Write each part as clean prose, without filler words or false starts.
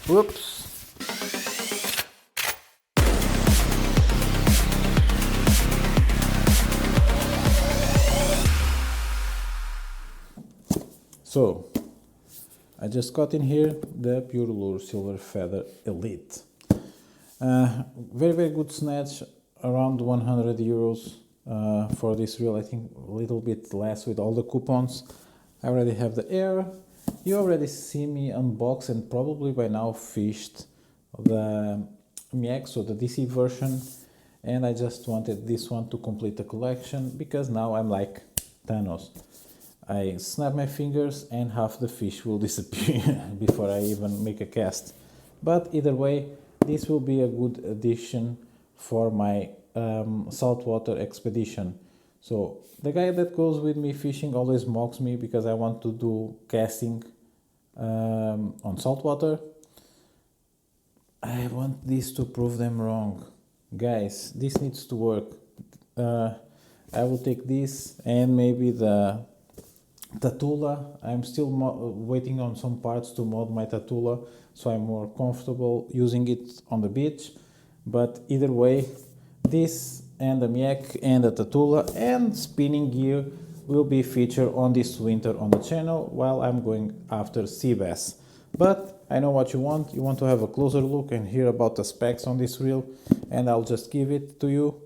Whoops. So, I just got in here the Purelure Silverfeather Elite. Very good snatch, around 100 euros for this reel. I think a little bit less with all the coupons. I already have the air. You already see me unbox and probably by now fished the MX, so the DC version, and I just wanted this one to complete the collection because now I'm like Thanos. I snap my fingers and half the fish will disappear before I even make a cast. But either way, this will be a good addition for my saltwater expedition. So the guy that goes with me fishing always mocks me because I want to do casting on saltwater. I want this to prove them wrong. Guys, this needs to work. I will take this and maybe the Tatula. I'm still waiting on some parts to mod my Tatula, so I'm more comfortable using it on the beach. But either way, this and the Miek and the Tatula and spinning gear will be featured on this winter on the channel while I'm going after sea bass. But I know what you want. You want to have a closer look and hear about the specs on this reel, and I'll just give it to you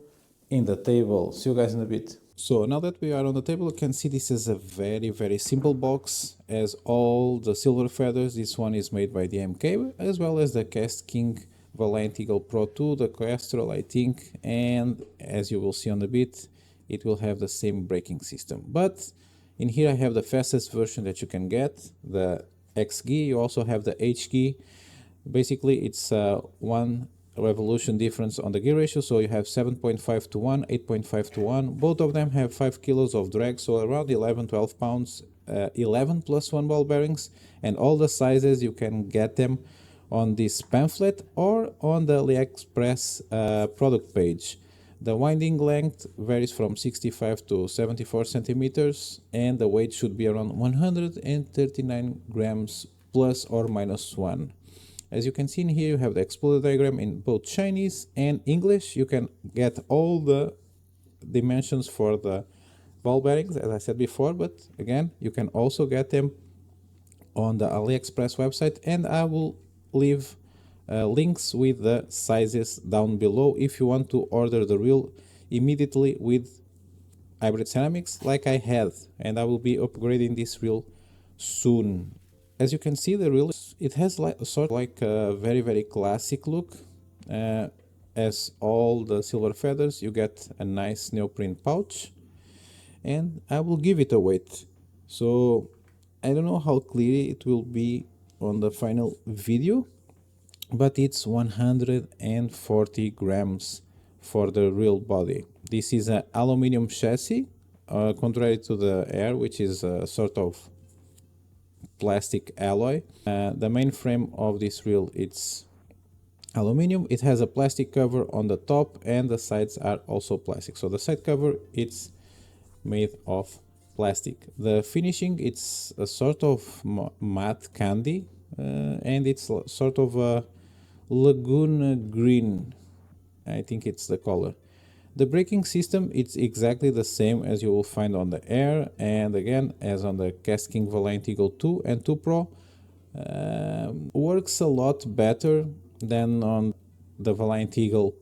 in the table. See you guys in a bit. So now that we are on the table, you can see this is a very simple box. As all the silver feathers, this one is made by the MK, as well as the Cast King Valiant Eagle Pro 2, the Castrol I think, and as you will see on the bit, it will have the same braking system. But in here I have the fastest version that you can get, the XG. You also have the HG. Basically it's one revolution difference on the gear ratio, so you have 7.5 to 1, 8.5 to 1. Both of them have 5 kilos of drag, so around 11-12 pounds, 11 plus 1 ball bearings, and all the sizes you can get them on this pamphlet or on the AliExpress product page. The winding length varies from 65 to 74 centimeters, and the weight should be around 139 grams plus or minus 1. As you can see in here, you have the exploder diagram in both Chinese and English. You can get all the dimensions for the ball bearings, as I said before, but again, you can also get them on the AliExpress website, and I will leave links with the sizes down below if you want to order the reel immediately with Hybrid Ceramics like I had, and I will be upgrading this reel soon. As you can see, the reel, it has like a sort of like a very classic look. As all the silver feathers, you get a nice neoprene pouch, and I will give it a weight. So I don't know how clear it will be on the final video, but it's 140 grams for the real body. This is an aluminum chassis, contrary to the Air, which is a sort of plastic alloy. The main frame of this reel, it's aluminum. It has a plastic cover on the top, and the sides are also plastic. So the side cover, it's made of plastic. The finishing, it's a sort of matte candy, and it's sort of a lagoon green, I think it's the color. The braking system, it's exactly the same as you will find on the Air, and again as on the Cast King Valiant Eagle 2 and 2 Pro. Works a lot better than on the Valiant Eagle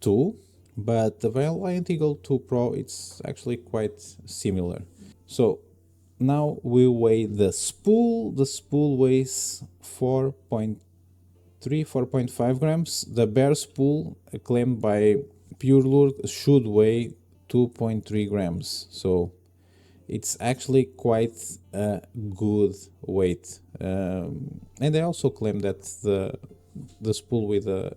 2, but the Valiant Eagle 2 Pro, it's actually quite similar. So now we weigh the spool. The spool weighs 4.5 grams. The bare spool, claimed by Purelure, should weigh 2.3 grams. So it's actually quite a good weight. And they also claim that the spool with the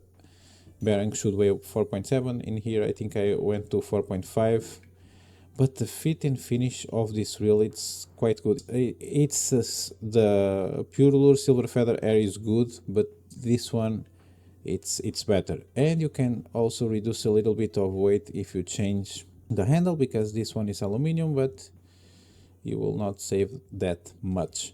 bearing should weigh 4.7. In here I think I went to 4.5. But the fit and finish of this reel, it's quite good. It's the Purelure Silverfeather Air is good, but this one, it's better. And you can also reduce a little bit of weight if you change the handle, because this one is aluminum, but you will not save that much.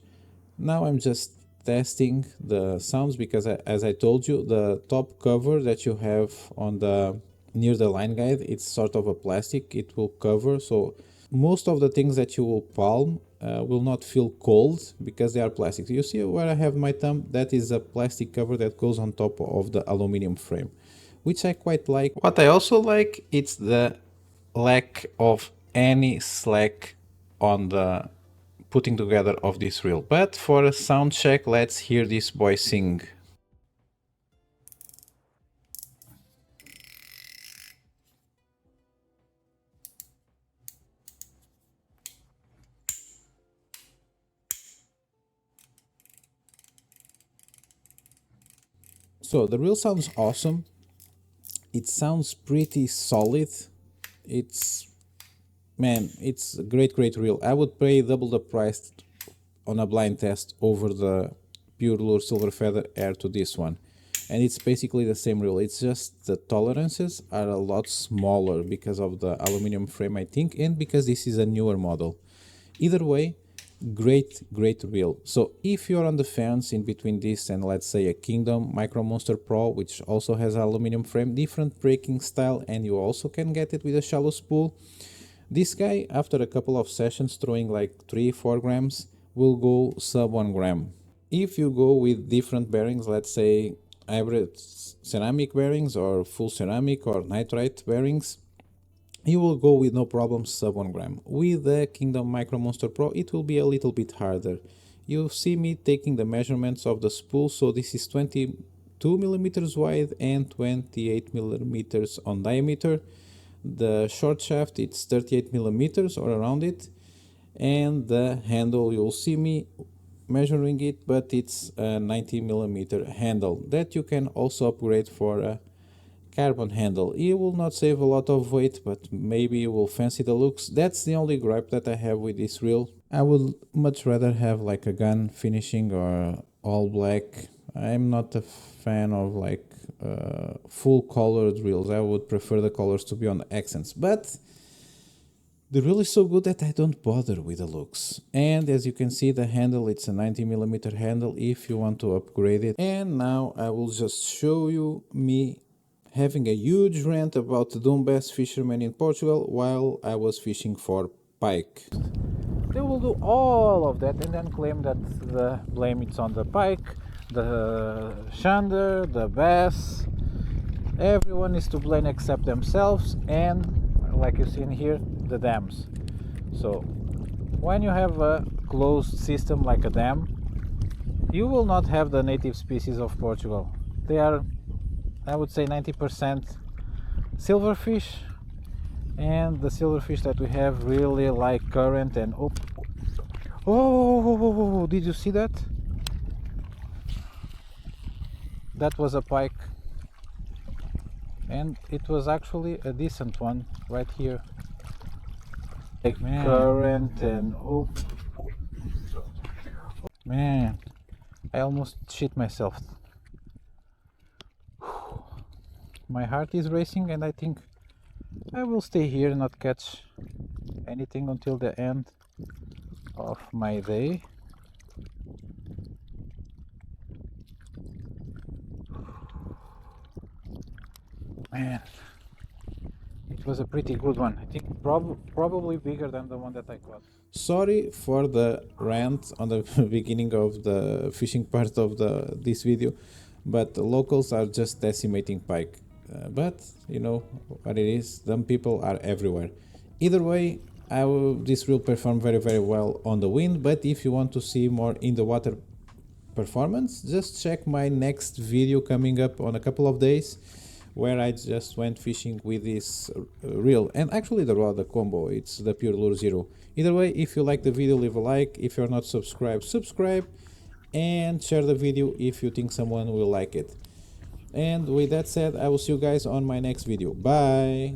Now I'm just testing the sounds, because as I told you, the top cover that you have on the near the line guide, it's sort of a plastic, it will cover, so most of the things that you will palm will not feel cold because they are plastic. You see where I have my thumb? That is a plastic cover that goes on top of the aluminum frame, which I quite like. What I also like, it's the lack of any slack on the putting together of this reel. But for a sound check, let's hear this boy sing. So the reel sounds awesome. It sounds pretty solid. It's a great reel. I would pay double the price on a blind test over the Purelure Silverfeather Air to this one. And it's basically the same reel. It's just the tolerances are a lot smaller because of the aluminum frame, I think, and because this is a newer model. Either way, great reel. So if you're on the fence in between this and let's say a Kingdom Micro Monster Pro, which also has aluminum frame, different braking style, and you also can get it with a shallow spool, this guy, after a couple of sessions throwing like 3-4 grams, will go sub 1 gram. If you go with different bearings, let's say hybrid ceramic bearings or full ceramic or nitrite bearings, you will go with no problem sub 1 gram. With the Kingdom Micro Monster Pro, it will be a little bit harder. You see me taking the measurements of the spool, so this is 22 millimeters wide and 28 millimeters on diameter. The short shaft, it's 38 millimeters or around it, and the handle, you'll see me measuring it, but it's a 90 millimeter handle that you can also upgrade for a carbon handle. You will not save a lot of weight, but maybe you will fancy the looks. That's the only gripe that I have with this reel. I would much rather have like a gun finishing or all black. I'm not a fan of like full colored reels. I would prefer the colors to be on the accents, but the reel is so good that I don't bother with the looks. And as you can see, the handle, it's a 90 millimeter handle if you want to upgrade it. And now I will just show you me having a huge rant about the Doom bass fishermen in Portugal while I was fishing for pike. They will do all of that and then claim that the blame it's on the pike, the shander, the bass. Everyone is to blame except themselves and, like you see in here, the dams. So when you have a closed system like a dam, you will not have the native species of Portugal. They are, I would say, 90% silverfish, and the silverfish that we have really like current and oh, did you see that? That was a pike, and it was actually a decent one right here. Like current and man, I almost shit myself. My heart is racing and I think I will stay here and not catch anything until the end of my day. Man, it was a pretty good one. I think probably bigger than the one that I caught. Sorry for the rant on the beginning of the fishing part of this video, but the locals are just decimating pike. But you know what it is, dumb people are everywhere. Either way, this will perform very well on the wind, but if you want to see more in the water performance, just check my next video coming up on a couple of days, where I just went fishing with this reel, and actually the rod, the combo, it's the Purelure Zero. Either way, if you like the video, leave a like. If you're not subscribed, subscribe, and share the video if you think someone will like it. And with that said, I will see you guys on my next video. Bye!